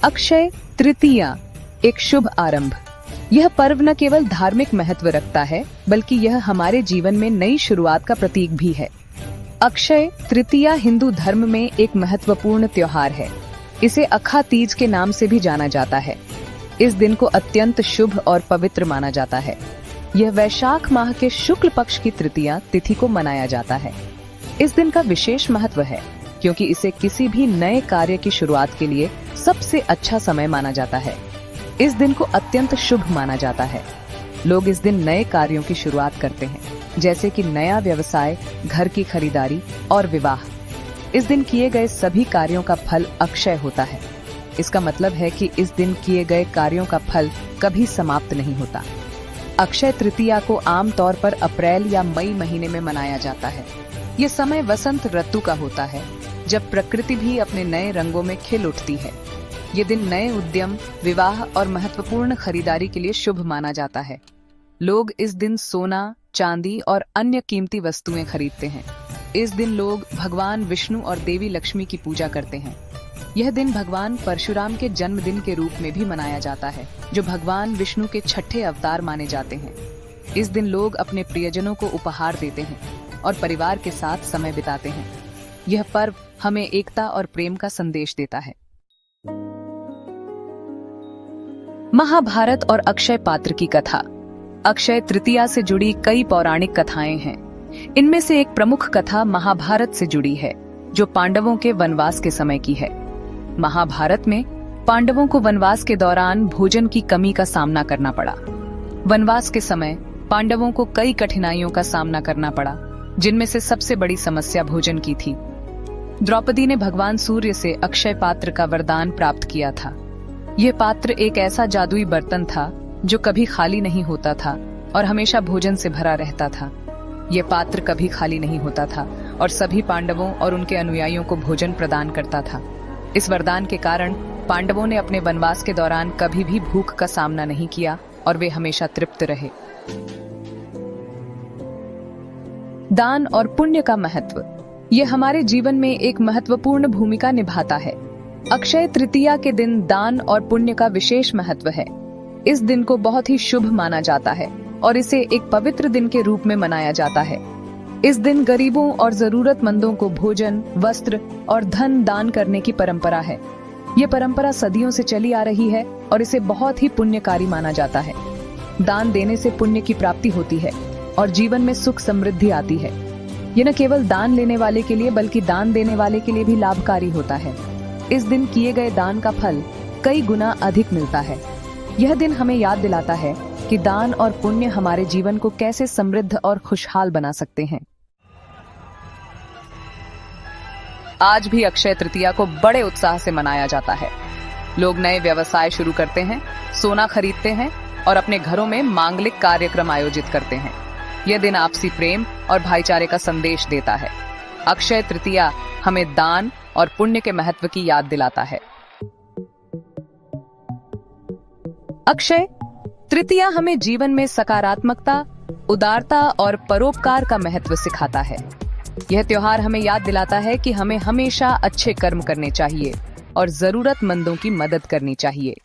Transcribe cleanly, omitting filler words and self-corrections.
अक्षय तृतीया एक शुभ आरंभ। यह पर्व न केवल धार्मिक महत्व रखता है बल्कि यह हमारे जीवन में नई शुरुआत का प्रतीक भी है। अक्षय तृतीया हिंदू धर्म में एक महत्वपूर्ण त्योहार है। इसे अखा तीज के नाम से भी जाना जाता है। इस दिन को अत्यंत शुभ और पवित्र माना जाता है। यह वैशाख माह के शुक्ल पक्ष की तृतीया तिथि को मनाया जाता है। इस दिन का विशेष महत्व है क्योंकि इसे किसी भी नए कार्य की शुरुआत के लिए सबसे अच्छा समय माना जाता है। इस दिन को अत्यंत शुभ माना जाता है। लोग इस दिन नए कार्यों की शुरुआत करते हैं, जैसे कि नया व्यवसाय, घर की खरीदारी और विवाह। इस दिन किए गए सभी कार्यों का फल अक्षय होता है। इसका मतलब है कि इस दिन किए गए कार्यों का फल कभी समाप्त नहीं होता। अक्षय तृतीया को आमतौर पर अप्रैल या मई महीने में मनाया जाता है। ये समय वसंत ऋतु का होता है, जब प्रकृति भी अपने नए रंगों में खिल उठती है। ये दिन नए उद्यम, विवाह और महत्वपूर्ण खरीदारी के लिए शुभ माना जाता है। लोग इस दिन सोना, चांदी और अन्य कीमती वस्तुएं खरीदते हैं। इस दिन लोग भगवान विष्णु और देवी लक्ष्मी की पूजा करते हैं। यह दिन भगवान परशुराम के जन्मदिन के रूप में भी मनाया जाता है, जो भगवान विष्णु के छठे अवतार माने जाते हैं। इस दिन लोग अपने प्रियजनों को उपहार देते हैं और परिवार के साथ समय बिताते हैं। यह पर्व हमें एकता और प्रेम का संदेश देता है। महाभारत और अक्षय पात्र की कथा। अक्षय तृतीया से जुड़ी कई पौराणिक कथाएं हैं। इनमें से एक प्रमुख कथा महाभारत से जुड़ी है, जो पांडवों के वनवास के समय की है। महाभारत में पांडवों को वनवास के दौरान भोजन की कमी का सामना करना पड़ा। वनवास के समय पांडवों को कई कठिनाइयों का सामना करना पड़ा, जिनमें से सबसे बड़ी समस्या भोजन की थी। द्रौपदी ने भगवान सूर्य से अक्षय पात्र का वरदान प्राप्त किया था। यह पात्र एक ऐसा जादुई बर्तन था जो कभी खाली नहीं होता था और हमेशा भोजन से भरा रहता था। यह पात्र कभी खाली नहीं होता था और सभी पांडवों और उनके अनुयायियों को भोजन प्रदान करता था। इस वरदान के कारण पांडवों ने अपने वनवास के दौरान कभी भी भूख का सामना नहीं किया और वे हमेशा तृप्त रहे। दान और पुण्य का महत्व। यह हमारे जीवन में एक महत्वपूर्ण भूमिका निभाता है। अक्षय तृतीया के दिन दान और पुण्य का विशेष महत्व है। इस दिन को बहुत ही शुभ माना जाता है और इसे एक पवित्र दिन के रूप में मनाया जाता है। इस दिन गरीबों और जरूरतमंदों को भोजन, वस्त्र और धन दान करने की परंपरा है। ये परंपरा सदियों से चली आ रही है और इसे बहुत ही पुण्यकारी माना जाता है। दान देने से पुण्य की प्राप्ति होती है और जीवन में सुख समृद्धि आती है। यह न केवल दान लेने वाले के लिए बल्कि दान देने वाले के लिए भी लाभकारी होता है। इस दिन किए गए दान का फल कई गुना अधिक मिलता है। यह दिन हमें याद दिलाता है कि दान और पुण्य हमारे जीवन को कैसे समृद्ध और खुशहाल बना सकते हैं। आज भी अक्षय तृतीया को बड़े उत्साह से मनाया जाता है। लोग नए व्यवसाय शुरू करते हैं, सोना खरीदते हैं और अपने घरों में मांगलिक कार्यक्रम आयोजित करते हैं। यह दिन आपसी प्रेम और भाईचारे का संदेश देता है। अक्षय तृतीया हमें दान और पुण्य के महत्व की याद दिलाता है। अक्षय तृतीया हमें जीवन में सकारात्मकता, उदारता और परोपकार का महत्व सिखाता है। यह त्योहार हमें याद दिलाता है कि हमें हमेशा अच्छे कर्म करने चाहिए और जरूरतमंदों की मदद करनी चाहिए।